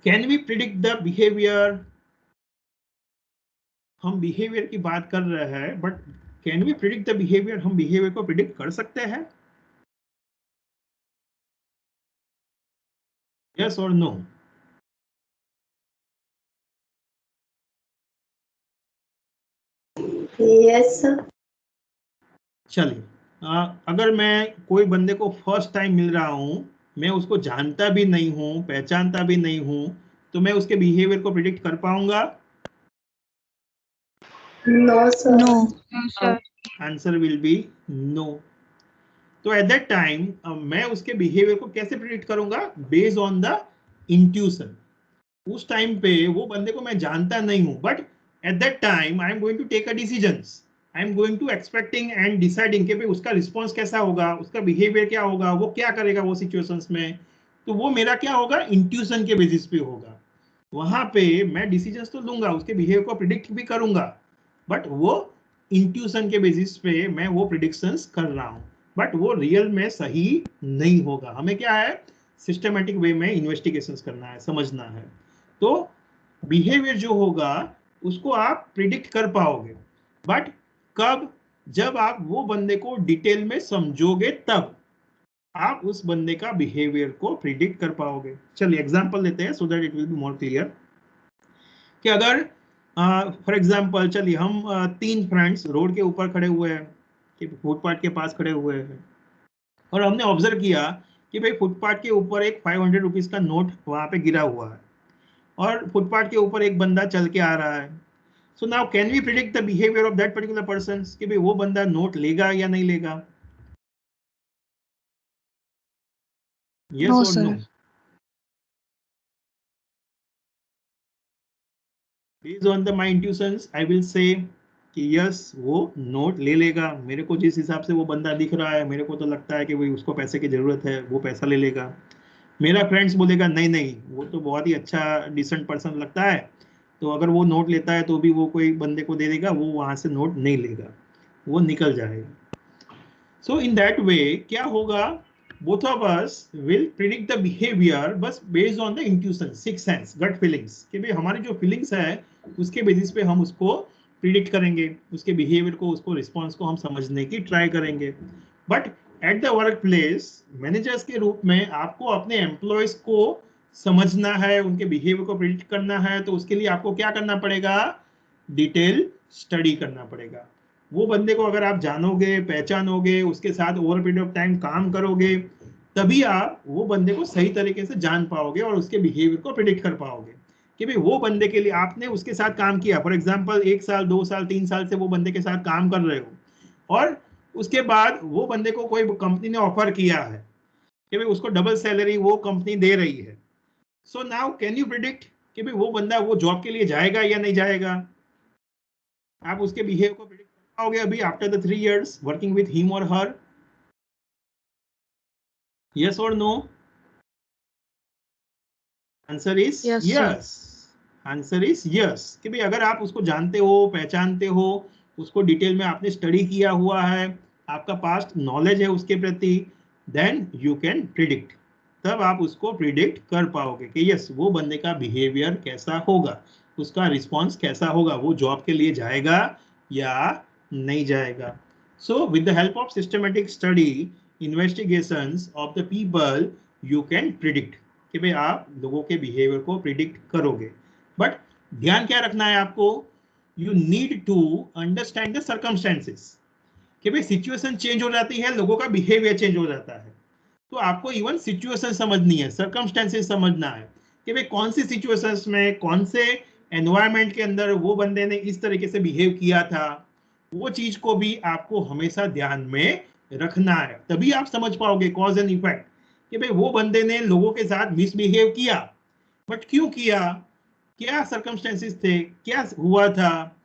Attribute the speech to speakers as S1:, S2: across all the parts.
S1: Can we predict the behaviour? हम behaviour की बात कर रहे हैं, but can we predict the behaviour? हम बिहेवियर को प्रिडिक्ट कर सकते हैं? Yes or no?
S2: Yes sir.
S1: चलिए, अगर मैं कोई बंदे को फर्स्ट टाइम मिल रहा हूं, मैं उसको जानता भी नहीं हूं, पहचानता भी नहीं हूं, तो मैं उसके बिहेवियर को प्रिडिक्ट कर पाऊंगा?
S2: No sir.
S3: No.
S1: Answer will be no. तो एट दैट टाइम मैं उसके बिहेवियर को कैसे प्रिडिक्ट करूंगा? Based on the intuition. उस टाइम पे वो बंदे को मैं जानता नहीं हूं, but at that time I am going to take a decisions. I am going to expecting and deciding कि भाई उसका रिस्पॉन्स कैसा होगा, उसका बिहेवियर क्या होगा, वो क्या करेगा वो सिचुएशंस में। तो वो मेरा क्या होगा? इंट्यूशन के बेसिस पे होगा। वहां पे मैं डिसीजंस तो लूंगा, उसके बिहेवियर को प्रिडिक्ट भी करूंगा, बट वो इंट्यूशन के बेसिस पे मैं वो प्रिडिक्शंस कर रहा हूं, बट वो रियल में सही नहीं होगा। हमें क्या है? सिस्टमेटिक वे में इन्वेस्टिगेशंस करना है, समझना है। तो बिहेवियर जो होगा उसको आप प्रिडिक्ट कर पाओगे, बट कब? जब आप वो बंदे को डिटेल में समझोगे, तब आप उस बंदे का बिहेवियर को प्रिडिक्ट कर पाओगे। चलिए एग्जांपल लेते हैं, so that it will be more clear. कि अगर फॉर एग्जांपल, चलिए हम तीन फ्रेंड्स रोड के ऊपर खड़े हुए हैं, कि फुटपाथ के पास खड़े हुए हैं, और हमने ऑब्जर्व किया कि भाई फुटपाथ के ऊपर एक 500 रुपीज का नोट वहां पे गिरा हुआ है, और फुटपाथ के ऊपर एक बंदा चल के आ रहा है। So now can we predict the behaviour of that particular person, कि भाई वो बंदा नोट लेगा या नहीं लेगा? Yes
S3: no
S1: or no?
S3: Sir.
S1: Based on the my intuitions I will say कि यस, वो नोट ले लेगा। मेरे को जिस हिसाब से वो बंदा दिख रहा है, मेरे को तो लगता है कि भाई उसको पैसे की जरूरत है, वो पैसा ले लेगा। मेरा फ्रेंड्स बोलेगा नहीं नहीं, वो तो बहुत ही अच्छा डिसेंट पर्सन लगता है, तो अगर वो नोट लेता है तो भी वो कोई बंदे को दे देगा, वो वहां से नोट नहीं लेगा, वो निकल जाएगा। सो इन दैट वे क्या होगा? Both of us will predict the behaviour बस based on the intuition, six sense, gut feelings, कि भाई हमारी जो फीलिंग्स है उसके बेसिस पे हम उसको प्रिडिक्ट करेंगे, उसके बिहेवियर को, उसको रिस्पॉन्स को हम समझने की ट्राई करेंगे। But at the work place, managers के रूप में आपको अपने एम्प्लॉयज को समझना है, उनके बिहेवियर को प्रिडिक्ट करना है, तो उसके लिए आपको क्या करना पड़ेगा? डिटेल स्टडी करना पड़ेगा। वो बंदे को अगर आप जानोगे, पहचानोगे, उसके साथ ओवर पीरियड ऑफ टाइम काम करोगे, तभी आप वो बंदे को सही तरीके से जान पाओगे और उसके बिहेवियर को प्रिडिक्ट कर पाओगे कि भाई वो बंदे के लिए आपने उसके साथ काम किया, फॉर एग्जांपल 1 साल 2 साल 3 साल से वो बंदे के साथ काम कर रहे हो, और उसके बाद वो बंदे को कोई कंपनी ने ऑफर किया है कि भाई उसको डबल सैलरी वो कंपनी दे रही है। So now can you predict कि भाई वो बंदा वो जॉब के लिए जाएगा या नहीं जाएगा? आप उसके बिहेवियर को प्रिडिक्ट कर पाओगे अभी after the 3 years working with him or her? Yes or no? Answer is
S3: Yes, sir.
S1: Yes. Answer is yes, कि भाई अगर आप उसको जानते हो, पहचानते हो, उसको डिटेल में आपने स्टडी किया हुआ है, आपका पास्ट नॉलेज है उसके प्रति, देन यू कैन प्रिडिक्ट। तब आप उसको प्रिडिक्ट कर पाओगे कि यस, वो बंदे का बिहेवियर कैसा होगा, उसका रिस्पॉन्स कैसा होगा, वो जॉब के लिए जाएगा या नहीं जाएगा। So with the help of systematic study, investigations of the people, you can predict कि भाई आप लोगों के बिहेवियर को प्रिडिक्ट करोगे। बट ध्यान क्या रखना है आपको? You need to understand the circumstances, कि भाई सिचुएशन चेंज हो जाती है, लोगों का बिहेवियर चेंज हो जाता है, तो आपको इवन सिचुएशन समझनी है, सर्कमस्टेंसेस समझना है कि भाई कौन सी सिचुएशंस में, कौन से एनवायरमेंट के अंदर वो बंदे ने इस तरीके से बिहेव किया था। वो चीज को भी आपको हमेशा ध्यान में रखना है, तभी आप समझ पाओगे कॉज एंड इफेक्ट, कि भाई वो बंदे ने लोगों के साथ मिसबिहेव किया, बट क्यों किया, क्या सर्कमस्टेंसेस थे, क्या हुआ था,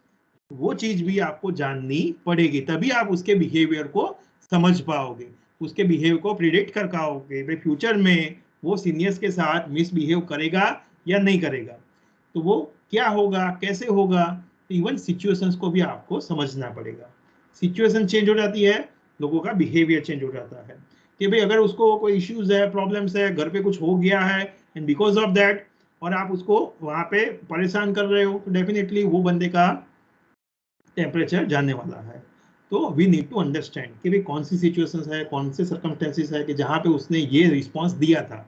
S1: वो चीज भी आपको जाननी पड़ेगी, तभी आप उसके बिहेवियर को समझ पाओगे, उसके बिहेवियर को प्रिडिक्ट कर पाओगे भाई फ्यूचर में वो सीनियर्स के साथ मिसबिहेव करेगा या नहीं करेगा, तो वो क्या होगा, कैसे होगा। इवन सिचुएशंस को भी आपको समझना पड़ेगा। सिचुएशन चेंज हो जाती है, लोगों का बिहेवियर चेंज हो जाता है, कि भाई अगर उसको कोई इश्यूज है, प्रॉब्लम्स है, घर पे कुछ हो गया है, एंड बिकॉज ऑफ दैट और आप उसको वहां पे परेशान कर रहे हो, तो डेफिनेटली वो बंदे का टेम्परेचर जानने वाला है। तो वी नीड टू अंडरस्टैंड कि भाई कौन सी सिचुएशंस है, कौन से सर्कमस्टेंसेस है कि जहाँ पे उसने ये रिस्पॉन्स दिया था।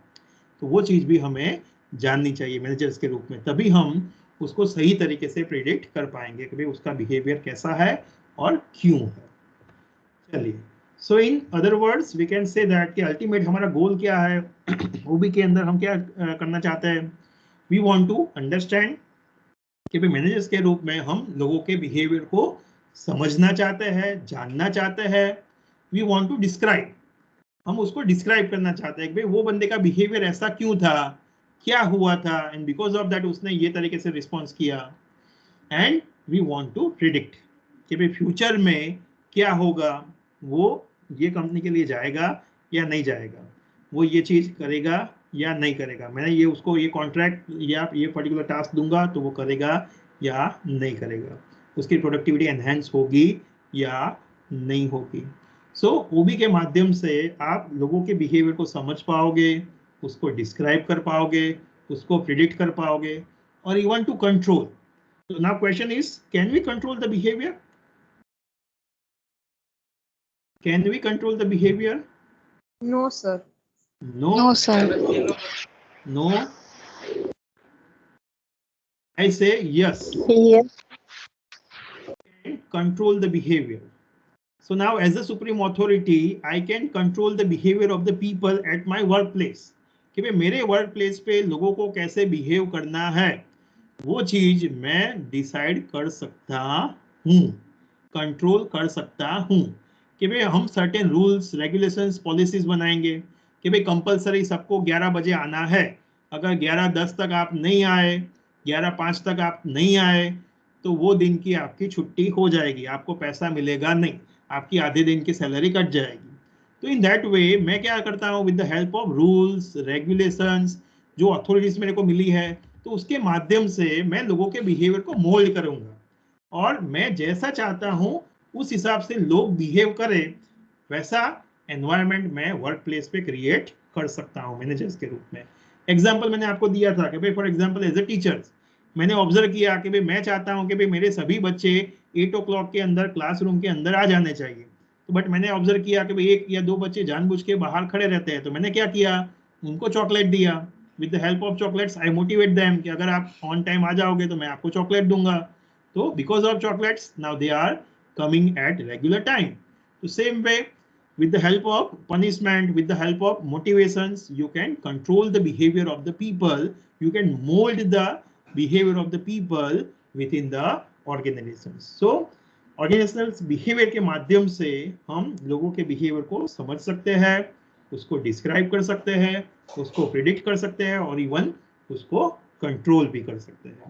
S1: तो वो चीज़ भी हमें जाननी चाहिए मैनेजर्स के रूप में, तभी हम उसको सही तरीके से प्रिडिक्ट कर पाएंगे कि भाई उसका बिहेवियर कैसा है और क्यों है। चलिए, so in other words we can say that कि अल्टीमेट हमारा गोल क्या है ओबी के अंदर, हम क्या करना चाहते हैं। वी वांट टू अंडरस्टैंड कि भाई मैनेजर्स के रूप में हम लोगों के बिहेवियर को समझना चाहते हैं, जानना चाहते हैं। वी वांट टू डिस्क्राइब, हम उसको डिस्क्राइब करना चाहते हैं कि भाई वो बंदे का बिहेवियर ऐसा क्यों था, क्या हुआ था, एंड बिकॉज ऑफ दैट उसने ये तरीके से रिस्पॉन्स किया। And we want to predict कि भाई फ्यूचर में क्या होगा, वो ये कंपनी के लिए जाएगा या नहीं जाएगा, वो ये चीज करेगा या नहीं करेगा, मैंने ये उसको ये कॉन्ट्रैक्ट या ये पर्टिकुलर टास्क दूंगा तो वो करेगा या नहीं करेगा, उसकी प्रोडक्टिविटी एनहेंस होगी या नहीं होगी। सो ओबी के माध्यम से आप लोगों के बिहेवियर को समझ पाओगे, उसको डिस्क्राइब कर पाओगे, उसको प्रिडिक्ट कर पाओगे, और even to control. So now question is, can we control the behavior? Can we control the behavior?
S3: No, sir.
S1: No.
S3: No, sir.
S1: No. I say yes.
S2: Yes.
S1: Control the behavior. So now as a supreme authority, I can control the behavior of the people at my workplace. कि भाई मेरे work place पे लोगों को कैसे behave करना है, वो चीज मैं डिसाइड कर सकता हूँ, कंट्रोल कर सकता हूँ। कि भाई हम सर्टेन रूल्स रेगुलेशंस पॉलिसीज बनाएंगे कि भाई कंपलसरी सबको 11 बजे आना है, अगर 11:10 तक आप नहीं आए, 11:05 तक आप नहीं आए, तो वो दिन की आपकी छुट्टी हो जाएगी, आपको पैसा मिलेगा नहीं, आपकी आधे दिन की सैलरी कट जाएगी। तो इन दैट वे मैं क्या करता हूँ, with the help of rules regulations जो अथॉरिटीज मेरे को मिली है, तो उसके माध्यम से मैं लोगों के बिहेवियर को मोल्ड करूंगा, और मैं जैसा चाहता हूं उस हिसाब से लोग बिहेव करें, वैसा एनवायरनमेंट मैं वर्क प्लेस पे क्रिएट कर सकता हूं मैनेजर्स के रूप में। एग्जाम्पल मैंने आपको दिया था कि भाई for example as a teachers मैंने ऑब्जर्व किया कि भाई मैं चाहता हूं कि भाई मेरे सभी बच्चे 8 o'clock के अंदर क्लासरूम के अंदर आ जाने चाहिए, तो बट मैंने ऑब्जर्व किया कि भाई 1 या 2 बच्चे जानबूझ के बाहर खड़े रहते हैं, तो मैंने क्या किया, उनको चॉकलेट दिया। With the help of chocolates I motivate them कि अगर आप ऑन टाइम आ जाओगे तो मैं आपको चॉकलेट दूंगा। तो because of chocolates now they are coming at regular time. The same way, with the help of punishment, with the help of motivations, you can control the behavior of the people, you can mold the behavior of the people within the organizations. So organizational behavior के माध्यम से हम लोगों के behavior को समझ सकते हैं, उसको describe कर सकते हैं, उसको predict कर सकते हैं, और even उसको control भी कर सकते हैं।